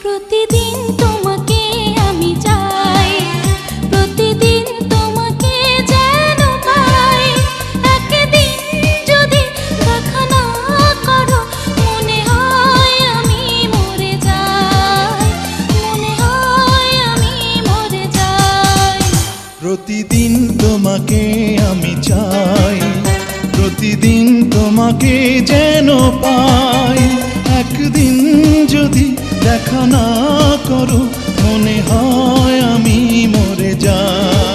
প্রতিদিন তোমাকে আমি চাই, প্রতিদিন তোমাকে যেন পাই। একদিন যদি দেখা না করো মনে হয় আমি মরে যাই, মনে হয় আমি মরে যাই। প্রতিদিন তোমাকে আমি চাই, প্রতিদিন তোমাকে যেন পাই। একদিন যদি দেখা না করো মনে হয় আমি মরে যাই।